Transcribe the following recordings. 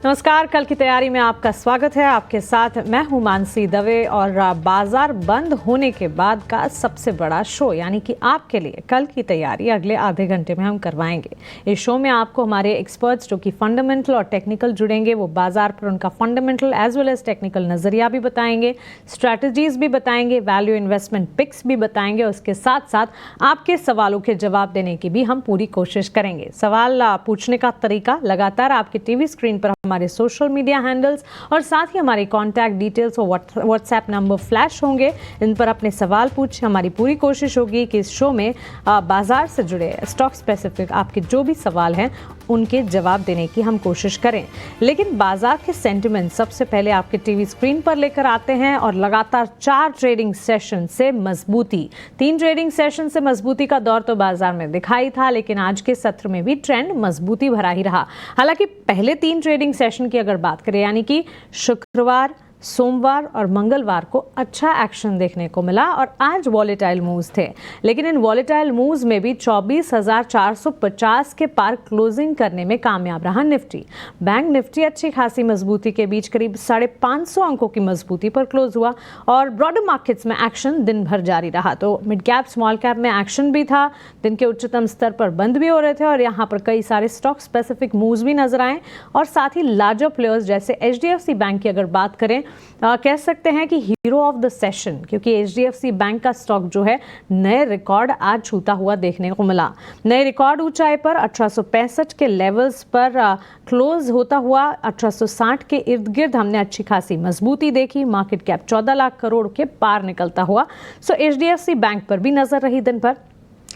नमस्कार, कल की तैयारी में आपका स्वागत है। आपके साथ मैं हूं मानसी दवे और बाजार बंद होने के बाद का सबसे बड़ा शो यानी कि आपके लिए कल की तैयारी अगले आधे घंटे में हम करवाएंगे। इस शो में आपको हमारे एक्सपर्ट्स जो कि फंडामेंटल और टेक्निकल जुड़ेंगे, वो बाजार पर उनका fundamental as well as technical नजरिया भी बताएंगे, स्ट्रैटेजीज भी बताएंगे, वैल्यू इन्वेस्टमेंट पिक्स भी बताएंगे। उसके साथ साथ आपके सवालों के जवाब देने की भी हम पूरी कोशिश करेंगे। सवाल पूछने का तरीका लगातार आपके टीवी स्क्रीन पर हमारे सोशल मीडिया हैंडल्स और साथ ही हमारे कॉन्टैक्ट डिटेल्स और व्हाट्सएप नंबर फ्लैश होंगे। इन पर अपने सवाल पूछें। हमारी पूरी कोशिश होगी कि इस शो में बाजार से जुड़े स्टॉक स्पेसिफिक आपके जो भी सवाल हैं उनके जवाब देने की हम कोशिश करें। लेकिन बाजार के सेंटिमेंट सबसे पहले आपके टीवी स्क्रीन पर लेकर आते हैं और लगातार 4 ट्रेडिंग सेशन से मजबूती, 3 ट्रेडिंग सेशन से मजबूती का दौर तो बाजार में दिखाई था, लेकिन आज के सत्र में भी ट्रेंड मजबूती भरा ही रहा। हालांकि पहले 3 ट्रेडिंग सेशन की अगर बात करें यानी कि शुक्रवार, सोमवार और मंगलवार को अच्छा एक्शन देखने को मिला और आज वॉलेटाइल मूव्स थे। लेकिन इन वॉलेटाइल मूव्स में भी 24,450 के पार क्लोजिंग करने में कामयाब रहा निफ्टी। बैंक निफ्टी अच्छी खासी मजबूती के बीच करीब 550 अंकों की मजबूती पर क्लोज हुआ और ब्रॉडर मार्केट्स में एक्शन दिन भर जारी रहा। तो मिड कैप स्मॉल कैप में एक्शन भी था, दिन के उच्चतम स्तर पर बंद भी हो रहे थे और यहाँ पर कई सारे स्टॉक स्पेसिफिक मूव्स भी नजर आए और साथ ही लार्जर प्लेयर्स जैसे HDFC बैंक की अगर बात करें, कह सकते हैं कि हीरो ऑफ द सेशन, क्योंकि HDFC बैंक का स्टॉक जो है नए रिकॉर्ड आज छूता हुआ देखने को मिला। नए रिकॉर्ड ऊंचाई पर 1865 के लेवल्स पर क्लोज होता हुआ 1860 के इर्द गिर्द हमने अच्छी खासी मजबूती देखी। मार्केट कैप 14 लाख करोड़ के पार निकलता हुआ। सो HDFC बैंक पर भी नजर रही दिन भर।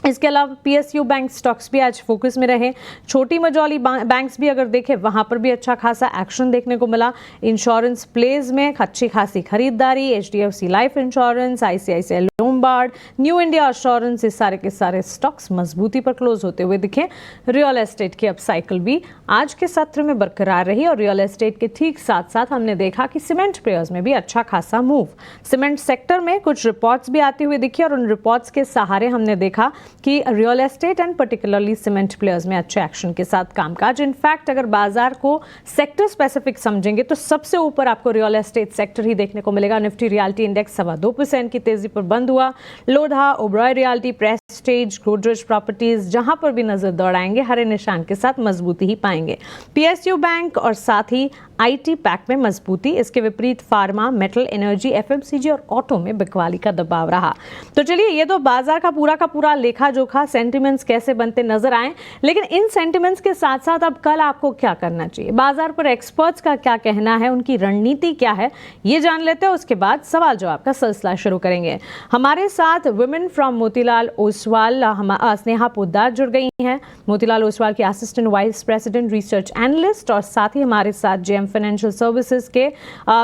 इसके अलावा PSU बैंक स्टॉक्स भी आज फोकस में रहे। छोटी मझौली बैंक्स भी अगर देखें वहां पर भी अच्छा खासा एक्शन देखने को मिला। इंश्योरेंस प्लेज में अच्छी खासी खरीदारी, HDFC life insurance, ICICI Lombard, new India assurance, इस सारे के सारे स्टॉक्स मजबूती पर क्लोज होते हुए दिखे। रियल एस्टेट की अप साइकिल भी आज के सत्र में बरकरार रही और रियल एस्टेट के ठीक साथ साथ हमने देखा कि सीमेंट प्लेयर्स में भी अच्छा खासा मूव। सीमेंट सेक्टर में कुछ रिपोर्ट्स भी आती हुई दिखी और उन रिपोर्ट्स के सहारे हमने देखा कि real estate and particularly cement players में अच्छे एक्शन के साथ कामकाज। इनफैक्ट अगर बाजार को सेक्टर स्पेसिफिक समझेंगे तो सबसे ऊपर आपको रियल एस्टेट सेक्टर ही देखने को मिलेगा। निफ्टी रियल्टी इंडेक्स 2.25% की तेजी पर बंद हुआ। Lodha, Oberoi realty, Prestige, Godrej properties जहां पर भी नजर दौड़ाएंगे हरे निशान के साथ मजबूती ही पाएंगे। PSU बैंक और साथ ही IT पैक में मजबूती। इसके विपरीत फार्मा, मेटल, एनर्जी, FMCG और ऑटो में बिकवाली का दबाव रहा। तो चलिए, ये तो बाजार का पूरा लेखा जोखा, सेंटिमेंट्स कैसे बनते नजर आए। लेकिन इन सेंटिमेंट्स के साथ साथ अब कल आपको क्या करना चाहिए, बाजार पर एक्सपर्ट्स का क्या कहना है, उनकी रणनीति क्या है, ये जान लेते हैं। उसके बाद सवाल जवाब का सिलसिला शुरू करेंगे। हमारे साथ वुमेन फ्रॉम मोतीलाल ओसवाल स्नेहा पोद्दार जुड़ गई हैं। मोतीलाल ओसवाल की assistant vice president research analyst और साथ ही हमारे साथ JM फाइनेंशियल सर्विसेज के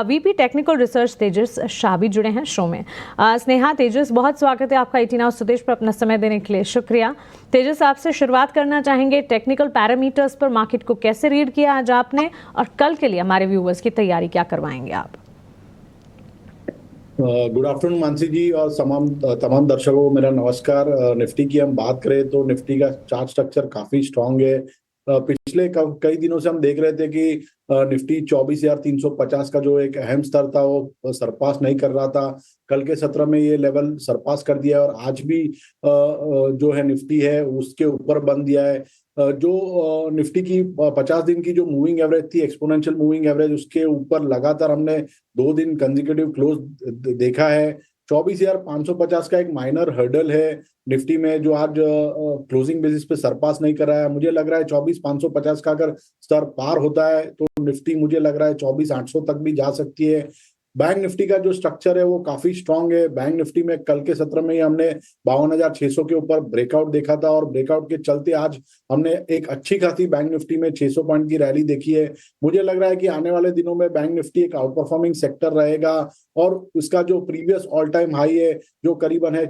VP टेक्निकल रिसर्च तेजस शाह भी जुड़े हैं शो में। स्नेहा, तेजस, बहुत स्वागत है आपका 18 हाउस सुदेश पर अपना समय देने के लिए शुक्रिया। तेजस, आपसे शुरुआत करना चाहेंगे, टेक्निकल पैरामीटर्स पर मार्केट को कैसे रीड किया आज आपने और कल के लिए हमारे व्यूवर्स की तैयारी क्या करवाएंगे आप? गुड आफ्टरनून मानसी जी और तमाम दर्शकों को मेरा नमस्कार। निफ्टी की हम बात करें तो निफ्टी का चार्ट स्ट्रक्चर काफी स्ट्रांग है। पिछले कई दिनों से हम देख रहे थे कि निफ्टी 24,350 का जो एक अहम स्तर था वो सरपास नहीं कर रहा था। कल के सत्र में ये लेवल सरपास कर दिया और आज भी जो है निफ्टी है उसके ऊपर बंद दिया है। जो निफ्टी की 50 दिन की जो मूविंग एवरेज थी, एक्सपोनेंशियल मूविंग एवरेज, उसके ऊपर लगातार हमने 2 दिन कंसेक्यूटिव क्लोज देखा है। 24,550 का एक माइनर हर्डल है निफ्टी में जो आज क्लोजिंग बेसिस पे सरपास नहीं कर रहा है। मुझे लग रहा है 24,550 का अगर स्तर पार होता है तो निफ्टी मुझे लग रहा है 24,800 तक भी जा सकती है। बैंक निफ्टी का जो स्ट्रक्चर है वो काफी स्ट्रांग है। बैंक निफ्टी में कल के सत्र में ही हमने 52,600 के ऊपर ब्रेकआउट देखा था और ब्रेकआउट के चलते आज हमने एक अच्छी खासी बैंक निफ्टी में 600 पॉइंट की रैली देखी है। मुझे लग रहा है कि आने वाले दिनों में बैंक निफ्टी एक आउट परफॉर्मिंग सेक्टर रहेगा और उसका जो प्रीवियस ऑल टाइम हाई है जो करीबन है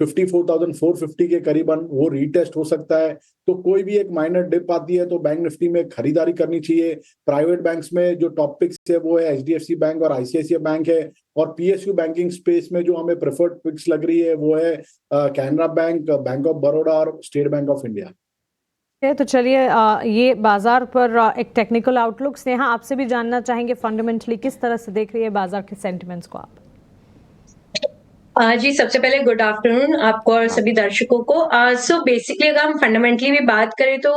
54,450 के करीबन, वो रीटेस्ट हो सकता है। तो कोई भी एक माइनर डिप आती है तो बैंक निफ्टी में खरीदारी करनी चाहिए। प्राइवेट बैंक्स में जो टॉप पिक्स है वो है HDFC बैंक और ICICI बैंक है और PSU बैंकिंग स्पेस में जो हमें प्रेफर्ड पिक्स लग रही है वो है Canara bank, bank of Baroda और स्टेट बैंक ऑफ इंडिया। तो चलिए ये बाजार पर एक टेक्निकल आउटलुक स्नेहा आपसे भी जानना चाहेंगे, फंडामेंटली किस तरह से देख रही है बाजार के सेंटिमेंट्स को आप? जी, सबसे पहले गुड आफ्टरनून आपको और सभी दर्शकों को। सो बेसिकली अगर हम फंडामेंटली भी बात करें तो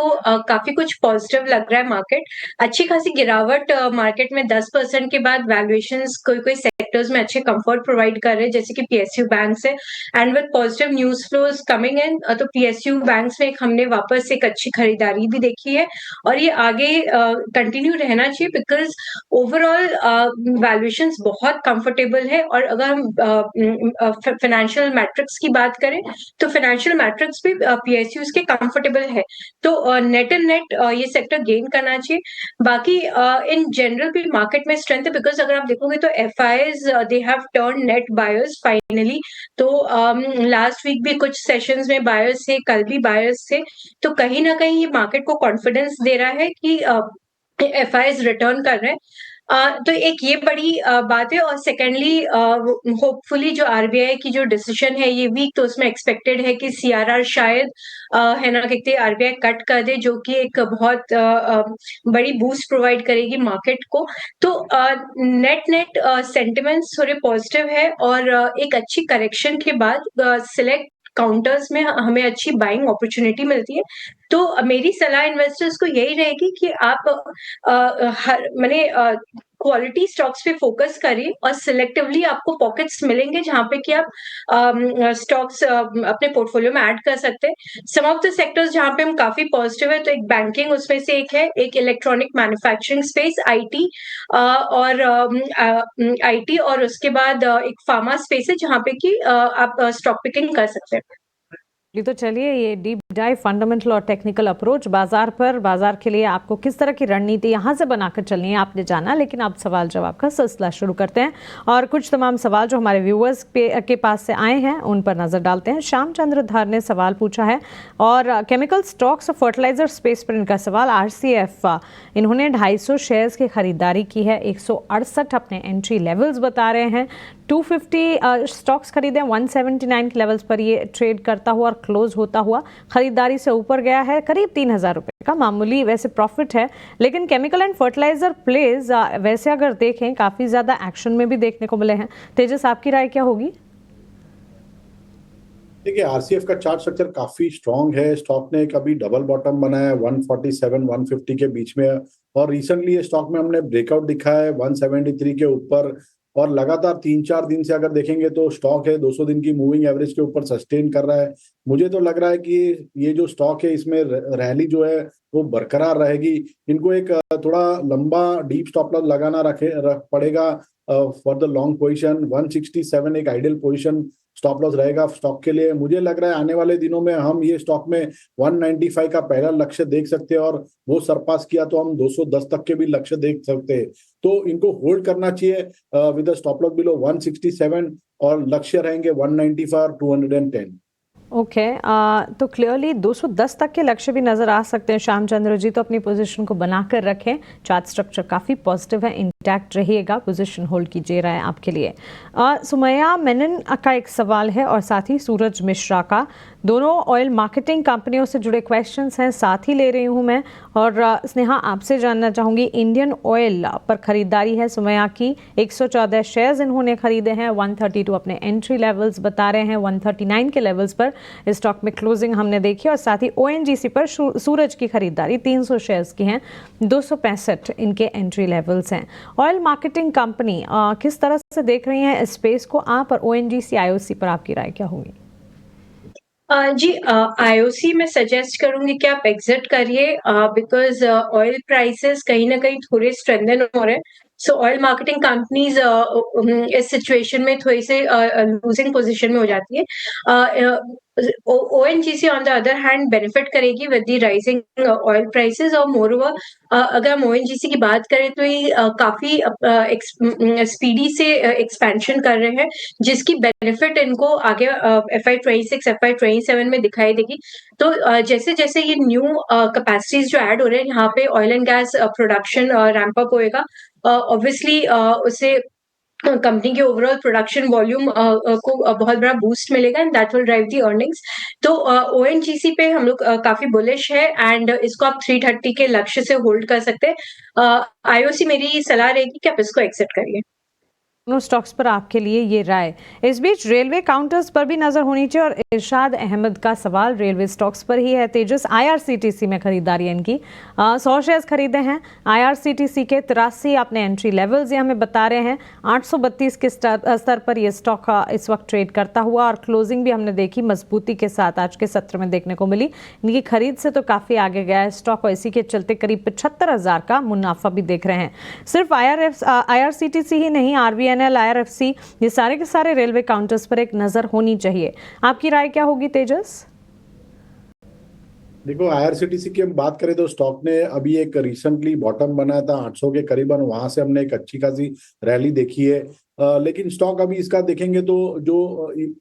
काफ़ी कुछ पॉजिटिव लग रहा है मार्केट। अच्छी खासी गिरावट मार्केट में 10% के बाद वैल्यूएशंस कोई-कोई सेक्टर्स में अच्छे कंफर्ट प्रोवाइड कर रहे हैं, जैसे कि पीएसयू बैंक्स है and with positive news flows coming in तो पीएसयू बैंक्स में हमने वापस एक अच्छी खरीदारी भी देखी है और ये आगे कंटिन्यू रहना चाहिए बिकॉज़ ओवरऑल वैल्यूएशंस बहुत कंफर्टेबल है और अगर हम फाइनेंशियल मैट्रिक्स की बात करें तो फाइनेंशियल मैट्रिक्स भी पीएसयूज के कंफर्टेबल है तो नेट एंड नेट ये सेक्टर गेन करना चाहिए। बाकी इन जनरल भी मार्केट में स्ट्रेंथ है बिकॉज अगर आप देखोगे तो FIIs they have turn net buyers finally. तो लास्ट वीक भी कुछ सेशंस में बायर्स थे, कल भी बायर्स थे, तो कहीं ना कहीं ये मार्केट को कॉन्फिडेंस दे रहा है कि एफआईज रिटर्न कर रहे हैं। तो एक ये बड़ी बात है और सेकेंडली होपफुली जो आरबीआई की जो डिसीजन है ये वीक तो उसमें एक्सपेक्टेड है कि सीआरआर शायद है ना कहते हैं आरबीआई कट कर दे जो कि एक बहुत बड़ी बूस्ट प्रोवाइड करेगी मार्केट को। तो नेट नेट सेंटिमेंट्स थोड़े पॉजिटिव है और एक अच्छी करेक्शन के बाद सिलेक्ट काउंटर्स में हमें अच्छी बाइंग अपॉर्चुनिटी मिलती है। तो मेरी सलाह इन्वेस्टर्स को यही रहेगी कि आप हर मैंने क्वालिटी स्टॉक्स पे फोकस करिए और सिलेक्टिवली आपको पॉकेट्स मिलेंगे जहां पे कि आप स्टॉक्स अपने पोर्टफोलियो में ऐड कर सकते हैं। सम ऑफ द सेक्टर्स जहां पे हम काफी पॉजिटिव है तो एक बैंकिंग उसमें से एक है, एक इलेक्ट्रॉनिक मैन्युफैक्चरिंग स्पेस आईटी और आईटी और उसके बाद एक फार्मा स्पेस है जहां पे कि आप स्टॉक पिकिंग कर सकते हैं। ये तो चलिए ये डीप डाइव फंडामेंटल और टेक्निकल अप्रोच बाजार पर, बाजार के लिए आपको किस तरह की रणनीति यहाँ से बनाकर चलनी है आपने जाना, लेकिन आप सवाल जवाब का सिलसिला शुरू करते हैं और कुछ तमाम सवाल जो हमारे व्यूअर्स के पास से आए हैं उन पर नजर डालते हैं। श्याम चंद्र धार ने सवाल पूछा है और केमिकल स्टॉक्स और फर्टिलाइजर स्पेस पर इनका सवाल। आरसीएफ इन्होंने 250 शेयर्स की खरीदारी की है, 168 अपने एंट्री लेवल्स बता रहे हैं, 250 स्टॉक्स खरीदे, 179 के लेवल्स पर ये ट्रेड करता हुआ और क्लोज होता हुआ खरीदारी से ऊपर गया है, करीब 3,000 रुपये का मामूली वैसे प्रॉफिट है। लेकिन केमिकल एंड फर्टिलाइजर प्लेज वैसे अगर देखें काफ़ी ज़्यादा एक्शन में भी देखने को मिले हैं। तेजस आपकी राय क्या होगी? देखिए आरसीएफ का चार्ट स्ट्रक्चर काफी स्ट्रांग है। स्टॉक ने कभी डबल बॉटम बनाया 147 150 के बीच में और रिसेंटली ये स्टॉक में हमने ब्रेकआउट दिखा है 173 के ऊपर और लगातार 3-4 दिन से अगर देखेंगे तो स्टॉक है 200 दिन की मूविंग एवरेज के ऊपर सस्टेन कर रहा है। मुझे तो लग रहा है कि ये जो स्टॉक है इसमें रैली जो है वो बरकरार रहेगी। इनको एक थोड़ा लंबा डीप स्टॉप लॉस लगाना पड़ेगा फॉर द लॉन्ग पोजीशन। 167 एक आइडियल पोजीशन स्टॉप लॉस रहेगा स्टॉक के लिए। मुझे लग रहा है आने वाले दिनों में हम ये स्टॉक में 195 का पहला लक्ष्य देख सकते हैं और वो सरपास किया तो हम 210 तक के भी लक्ष्य देख सकते हैं। तो इनको होल्ड करना चाहिए विद स्टॉप लॉस बिलो 167 और लक्ष्य रहेंगे 195 और 210। ओके तो क्लियरली 210 तक के लक्ष्य भी नजर आ सकते हैं। श्याम चंद्र जी तो अपनी पोजीशन को बनाकर रखें, चार्ट स्ट्रक्चर काफ़ी पॉजिटिव है, इंटैक्ट रहिएगा, पोजीशन होल्ड कीजिए रहा है आपके लिए। सुमैया मेनन का एक सवाल है और साथ ही सूरज मिश्रा का, दोनों ऑयल मार्केटिंग कंपनियों से जुड़े क्वेश्चंस हैं, साथ ही ले रही हूँ मैं। और स्नेहा आपसे जानना चाहूँगी, इंडियन ऑयल पर खरीदारी है सुमैया की, 114 शेयर्स इन्होंने खरीदे हैं, 132 अपने एंट्री लेवल्स बता रहे हैं, 139 के लेवल्स पर इस स्टॉक में क्लोजिंग हमने देखी और साथ ही ओएनजीसी पर सूरज की खरीदारी 300 शेयर्स की हैं, 265 इनके एंट्री लेवल्स हैं। ऑयल मार्केटिंग कंपनी किस तरह से देख रही हैं इस स्पेस को आप, और ओएनजीसी आईओसी पर आपकी राय क्या होगी? जी आईओसी में सजेस्ट करूंगी कि आप एग्जिट करिए बिकॉज ऑयल प्राइसेस कहीं ना कहीं थोड़े स्ट्रेंथन हो रहे हैं। सो ऑयल मार्केटिंग कंपनीज इस सिचुएशन में थोड़ी से लूजिंग पोजीशन में हो जाती है। ONGC on the other hand benefit करेगी with the rising oil prices और मोर ओवर अगर हम ओएनजीसी की बात करें तो ये काफी स्पीडी से एक्सपेंशन कर रहे हैं जिसकी बेनिफिट इनको आगे FY26 FY27 में दिखाई देगी। तो जैसे जैसे ये न्यू कैपेसिटीज जो ऐड हो रहे हैं यहाँ पे oil and gas production ramp up होएगा, ऑब्वियसली उसे कंपनी के ओवरऑल प्रोडक्शन वॉल्यूम को बहुत बड़ा बूस्ट मिलेगा and that will drive the earnings. तो ओएनजीसी पे हम लोग काफी बुलिश है एंड इसको आप 330 के लक्ष्य से होल्ड कर सकते हैं। आईओसी मेरी सलाह रहेगी कि आप इसको एक्सेप्ट करिए। दोनों स्टॉक्स पर आपके लिए ये राय। इस बीच रेलवे काउंटर्स पर भी नजर होनी चाहिए और इरशाद अहमद का सवाल रेलवे स्टॉक्स पर ही है। तेजस, आईआरसीटीसी में खरीदारी इनकी 100 शेयर्स खरीदे हैं। आईआरसीटीसी के 83 आपने एंट्री लेवल्स ये हमें बता रहे हैं। 832 के स्तर पर यह स्टॉक इस वक्त ट्रेड करता हुआ और क्लोजिंग भी हमने देखी मजबूती के साथ आज के सत्र में देखने को मिली। इनकी खरीद से तो काफी आगे गया है स्टॉक और इसी के चलते करीब 75,000 का मुनाफा भी देख रहे हैं। सिर्फ आईआरसीटीसी ही नहीं, आरबीएनएल, आईआरएफसी, ये सारे के सारे रेलवे काउंटर्स पर एक नजर होनी चाहिए। आपकी राय क्या होगी तेजस? देखो, आईआरसीटीसी की हम बात करें तो स्टॉक ने अभी एक रिसेंटली बॉटम बनाया था 800 के करीबन, वहां से हमने एक अच्छी खासी रैली देखी है। लेकिन स्टॉक अभी इसका देखेंगे तो जो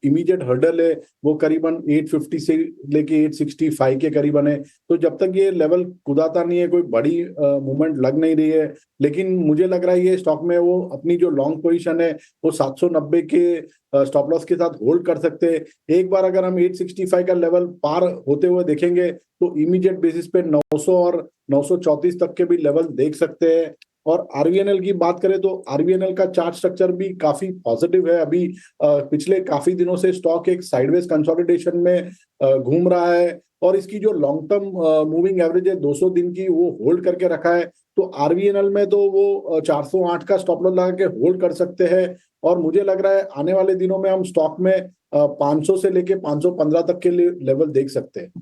इमीडिएट हर्डल है वो करीबन 850 से लेके 865 के करीबन है। तो जब तक ये लेवल कुदाता नहीं है कोई बड़ी मूवमेंट लग नहीं रही है। लेकिन मुझे लग रहा है ये स्टॉक में वो अपनी जो लॉन्ग पोजीशन है वो 790 के स्टॉप लॉस के साथ होल्ड कर सकते हैं। एक बार अगर हम 865 का लेवल पार होते हुए देखेंगे तो इमीडिएट बेसिस पे 900 और 934 तक के भी लेवल देख सकते हैं। और आरबीएनएल की बात करें तो आरबीएनएल का चार्ट स्ट्रक्चर भी काफी पॉजिटिव है। अभी पिछले काफी दिनों से स्टॉक एक साइडवेज कंसोलिडेशन में घूम रहा है और इसकी जो लॉन्ग टर्म मूविंग एवरेज है 200 दिन की वो होल्ड करके रखा है। तो आरबीएनएल में तो वो 408 का स्टॉप लॉस लगा के होल्ड कर सकते हैं। और मुझे लग रहा है आने वाले दिनों में हम स्टॉक में 500 से लेके 515 तक के लेवल देख सकते हैं।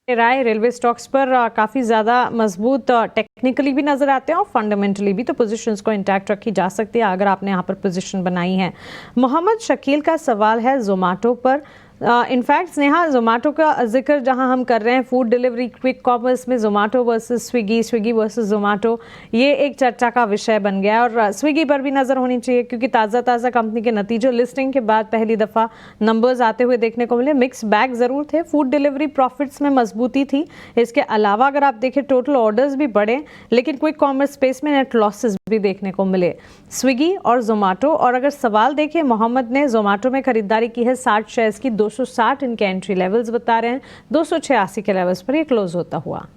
राय रेलवे स्टॉक्स पर काफ़ी ज़्यादा मजबूत टेक्निकली भी नज़र आते हैं और फंडामेंटली भी, तो पोजीशंस को इंटैक्ट रखी जा सकती है अगर आपने यहाँ पर पोजीशन बनाई है। मोहम्मद शकील का सवाल है जोमेटो पर। इनफैक्ट स्नेहा, जोमेटो का जिक्र जहां हम कर रहे हैं, फूड डिलीवरी क्विक कॉमर्स में Zomato versus Swiggy, Swiggy versus Zomato, ये एक चर्चा का विषय बन गया है और स्विगी पर भी नज़र होनी चाहिए क्योंकि ताज़ा कंपनी के नतीजे लिस्टिंग के बाद पहली दफ़ा नंबर्स आते हुए देखने को मिले। मिक्स बैग ज़रूर थे, फूड डिलीवरी प्रॉफिट्स में मजबूती थी। इसके अलावा अगर आप देखें टोटल ऑर्डर्स भी बढ़े, लेकिन क्विक कॉमर्स स्पेस में नेट लॉसेस भी देखने को मिले, स्विगी और जोमेटो। और अगर सवाल देखें, मोहम्मद ने जोमेटो में खरीदारी की है 60 शेयर्स की, 260 इनके एंट्री लेवल्स बता रहे हैं, 286 के लेवल्स पर ये क्लोज होता हुआ।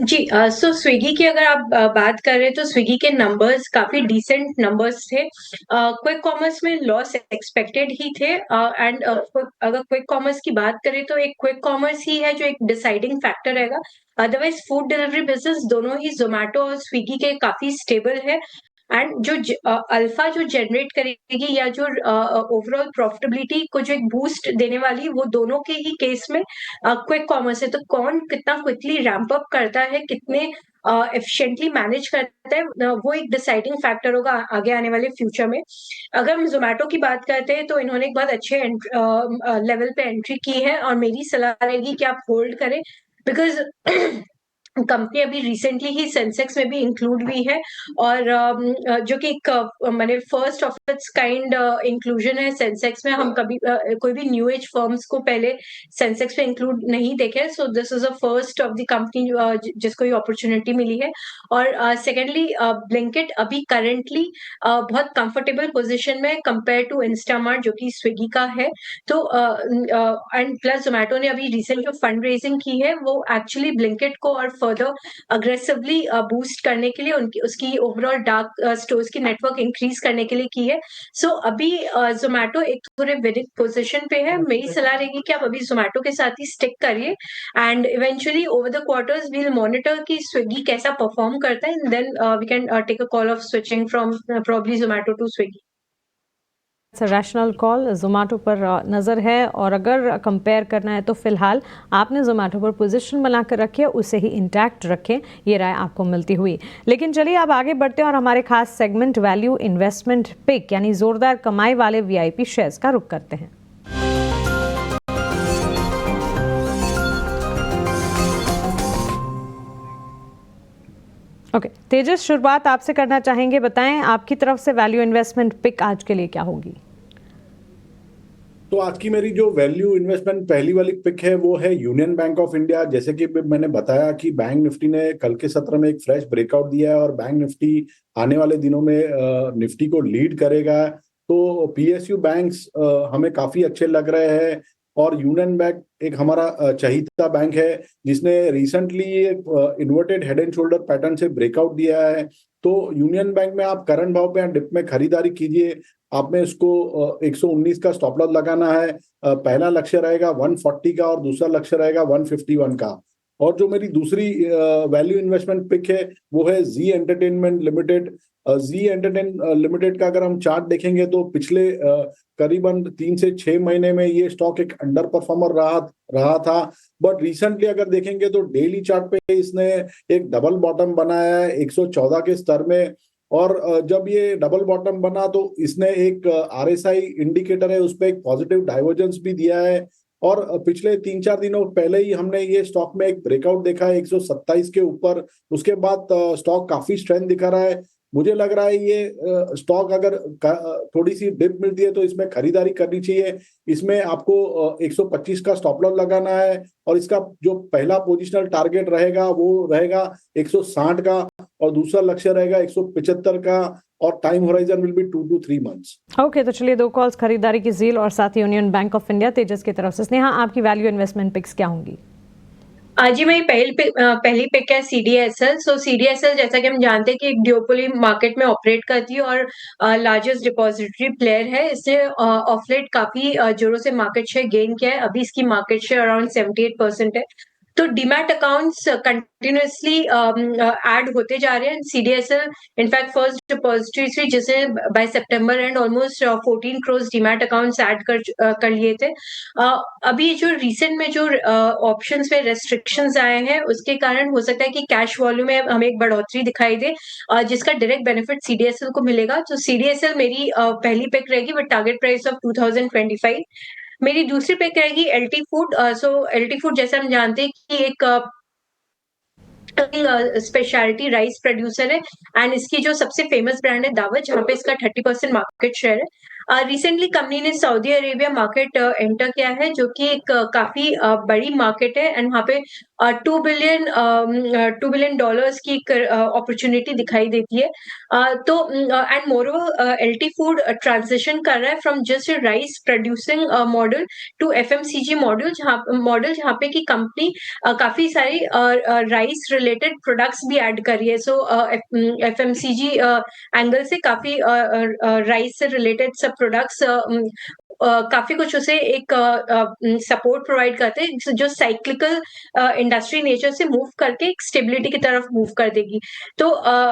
जी, सो स्विगी की अगर आप बात कर रहे हैं तो स्विगी के नंबर्स काफी डिसेंट नंबर्स थे। क्विक कॉमर्स में लॉस एक्सपेक्टेड ही थे एंड अगर क्विक कॉमर्स की बात करें तो एक क्विक कॉमर्स ही है जो एक डिसाइडिंग फैक्टर रहेगा। अदरवाइज फूड डिलीवरी बिजनेस दोनों ही जोमेटो और स्विगी के काफी स्टेबल है एंड जो अल्फा जो जनरेट करेगी या जो ओवरऑल प्रॉफिटेबिलिटी को जो एक बूस्ट देने वाली, वो दोनों के ही केस में क्विक कॉमर्स है। तो कौन कितना क्विकली रैंप अप करता है, कितने एफिशिएंटली मैनेज करता है, वो एक डिसाइडिंग फैक्टर होगा आगे आने वाले फ्यूचर में। अगर हम जोमेटो की बात करते हैं तो इन्होंने एक बहुत अच्छे लेवल पे एंट्री की है और मेरी सलाह रहेगी कि आप होल्ड करें बिकॉज कंपनी अभी रिसेंटली ही सेंसेक्स में भी इंक्लूड हुई है और जो कि मैंने first of its kind inclusion है सेंसेक्स में। हम कभी कोई भी न्यू एज फर्म्स को पहले सेंसेक्स में इंक्लूड नहीं देखे, so this is a first of the company जिसको ये अपॉर्चुनिटी मिली है। और सेकेंडली ब्लिंकिट अभी करंटली बहुत कंफर्टेबल पोजिशन में कंपेयर टू इंस्टामार्ट जो कि स्विगी का है। तो एंड प्लस जोमेटो ने अभी रिसेंट जो फंड रेजिंग की है वो एक्चुअली ब्लिंकिट को और फर्दर अग्रेसिवली बूस्ट करने के लिए उसकी ओवरऑल डार्क स्टोर्स की नेटवर्क इंक्रीज करने के लिए की है। सो अभी जोमेटो एक थोड़े विनिंग पोजीशन पे है। मेरी सलाह रहेगी कि आप अभी जोमेटो के साथ ही स्टिक करिए and eventually over the quarters we'll monitor कि स्विगी कैसा परफॉर्म करता है and then we can take a call of switching from probably Zomato to Swiggy. Rational call. Zomato पर नज़र है और अगर कंपेयर करना है तो फिलहाल आपने जोमेटो पर पोजीशन बनाकर रखे, उसे ही इंटैक्ट रखें, ये राय आपको मिलती हुई। लेकिन चलिए अब आगे बढ़ते हैं और हमारे खास सेगमेंट वैल्यू इन्वेस्टमेंट पिक यानी जोरदार कमाई वाले वीआईपी शेयर्स का रुख करते हैं। ओके तेजस, शुरुआत आपसे करना चाहेंगे, बताएं आपकी तरफ से वैल्यू इन्वेस्टमेंट पिक आज के लिए क्या होगी? तो आज की मेरी जो वैल्यू इन्वेस्टमेंट पहली वाली पिक है वो है यूनियन बैंक ऑफ इंडिया। जैसे कि मैंने बताया कि बैंक निफ्टी ने कल के सत्र में एक फ्रेश ब्रेकआउट दिया है और बैंक निफ्टी आने वाले दिनों में निफ्टी को लीड करेगा। तो पीएसयू बैंक्स हमें काफी अच्छे लग रहे हैं और यूनियन बैंक एक हमारा चहीता बैंक है जिसने recently inverted head and shoulder pattern से ब्रेकआउट दिया है। तो यूनियन बैंक में आप करंट भाव पे डिप में खरीदारी कीजिए। आप में इसको 119 का स्टॉप लॉस लगाना है। पहला लक्ष्य रहेगा 140 का और दूसरा लक्ष्य रहेगा 151 का। और जो मेरी दूसरी वैल्यू इन्वेस्टमेंट पिक है वो है जी एंटरटेनमेंट लिमिटेड। जी एंटरटेनमेंट लिमिटेड का अगर हम चार्ट देखेंगे तो पिछले करीबन 3 से 6 महीने में ये स्टॉक एक अंडर परफॉर्मर रहा था। बट रिसेंटली अगर देखेंगे तो डेली चार्ट पे इसने एक डबल बॉटम बनाया है 114 के स्तर में। और जब ये डबल बॉटम बना तो इसने एक आरएसआई इंडिकेटर है उस पर एक पॉजिटिव डाइवर्जेंस भी दिया है। और पिछले 3-4 दिनों पहले ही हमने ये स्टॉक में एक ब्रेकआउट देखा है 127 के ऊपर। उसके बाद स्टॉक काफी स्ट्रेंथ दिखा रहा है। मुझे लग रहा है ये स्टॉक अगर थोड़ी सी डिप मिलती है तो इसमें खरीदारी करनी चाहिए। इसमें आपको 125 का स्टॉप लॉस लगाना है और इसका जो पहला पोजिशनल टारगेट रहेगा वो रहेगा 160 का और दूसरा लक्ष्य रहेगा 175 का और time horizon will be 2 to 3 months। Okay, तो चलिए 2 कॉल्स खरीदारी की झील और साथ ही यूनियन बैंक ऑफ इंडिया तेजस की तरफ से। स्नेहा, आपकी वैल्यू इन्वेस्टमेंट पिक्स क्या होंगी? आज ही मेरी पहली पिक है सीडीएसएल। सो सीडीएसएल जैसा कि हम जानते हैं कि एक ड्यूओपोली मार्केट में ऑपरेट करती है और लार्जेस्ट डिपॉजिटरी प्लेयर है। इसने ऑफ लेट काफी जोरों से मार्केट शेयर गेन किया है। अभी इसकी मार्केट शेयर अराउंड 78% है। तो डीमैट अकाउंट्स कंटिन्यूअसली ऐड होते जा रहे हैं। सीडीएसएल इनफैक्ट फर्स्ट डिपॉजिटरी थी जिसे बाय सितंबर and almost 14 crore demat accounts add कर लिए थे। अभी जो रिसेंट में जो ऑप्शंस में रेस्ट्रिक्शंस आए हैं उसके कारण हो सकता है कि कैश वॉल्यूम में हमें एक बढ़ोतरी दिखाई दे जिसका डायरेक्ट बेनिफिट सीडीएसएल को मिलेगा। तो सीडीएसएल मेरी पहली पिक रहेगी विद टारगेट प्राइस ऑफ 2025। मेरी दूसरी पिक रहेगी एलटी फूड। सो एलटी फूड जैसे हम जानते हैं कि एक स्पेशलिटी राइस प्रोड्यूसर है एंड इसकी जो सबसे फेमस ब्रांड है दावत, जहाँ पे इसका 30% मार्केट शेयर है। रिसेंटली कंपनी ने सऊदी अरेबिया मार्केट एंटर किया है जो कि एक काफी बड़ी मार्केट है एंड वहाँ पे $2 बिलियन की अपॉर्चुनिटी दिखाई देती है। तो and moreover LT food transition कर रहा है from just rice producing model to FMCG model, जहाँ पे की कंपनी काफी सारी राइस रिलेटेड प्रोडक्ट्स भी ऐड कर रही है। सो एफएमसीजी एंगल से काफी राइस से रिलेटेड सब प्रोडक्ट्स काफी कुछ उसे एक सपोर्ट प्रोवाइड करते हैं जो साइक्लिकल इंडस्ट्री नेचर से मूव करके एक स्टेबिलिटी की तरफ मूव कर देगी। तो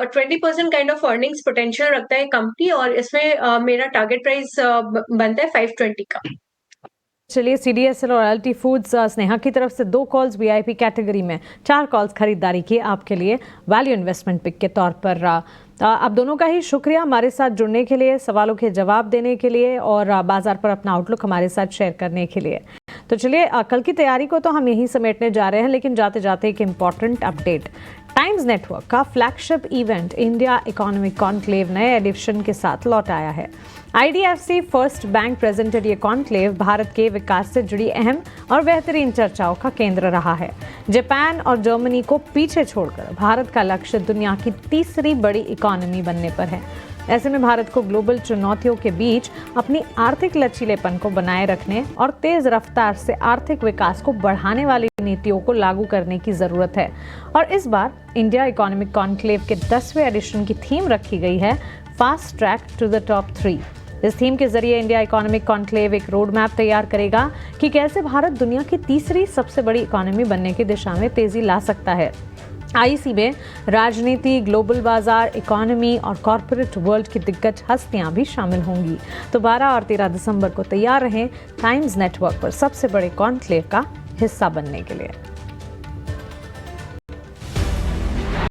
20% काइंड ऑफ अर्निंग्स पोटेंशियल रखता है कंपनी और इसमें मेरा टारगेट प्राइस बनता है 520 का। चलिए सीडीएसएल और एलटी फूड्स स्नेहा की तरफ से 2 कॉल्स वीआईपी कैटेगरी में, 4 कॉल्स खरीदारी की आपके लिए वैल्यू इन्वेस्टमेंट पिक के तौर पर। आप दोनों का ही शुक्रिया हमारे साथ जुड़ने के लिए, सवालों के जवाब देने के लिए और बाजार पर अपना आउटलुक हमारे साथ शेयर करने के लिए। तो चलिए कल की तैयारी को तो हम यहीं समेटने जा रहे हैं, लेकिन जाते जाते एक इम्पॉर्टेंट अपडेट। टाइम्स नेटवर्क का flagship event India economic conclave नए एडिशन के साथ लौट आया है। आईडीएफसी फर्स्ट बैंक प्रेजेंटेड ये कॉन्क्लेव भारत के विकास से जुड़ी अहम और बेहतरीन चर्चाओं का केंद्र रहा है। जापान और जर्मनी को पीछे छोड़कर भारत का लक्ष्य दुनिया की तीसरी बड़ी इकोनॉमी बनने पर है। ऐसे में भारत को ग्लोबल चुनौतियों के बीच अपनी आर्थिक लचीलेपन को बनाए रखने और तेज रफ्तार से आर्थिक विकास को बढ़ाने वाली नीतियों को लागू करने की जरूरत है। और इस बार इंडिया इकोनॉमिक कॉन्क्लेव के 10वें एडिशन की थीम रखी गई है fast track to the top 3। इस थीम के जरिए इंडिया इकोनॉमिक कॉन्क्लेव एक रोड मैप तैयार करेगा कि कैसे भारत दुनिया की तीसरी सबसे बड़ी इकोनॉमी बनने की दिशा में तेजी ला सकता है। आईसी में राजनीति, ग्लोबल बाजार, इकोनॉमी और कॉरपोरेट वर्ल्ड की दिग्गज हस्तियां भी शामिल होंगी। तो 12 और 13 दिसंबर को तैयार रहें टाइम्स नेटवर्क पर सबसे बड़े कॉन्क्लेव का हिस्सा बनने के लिए।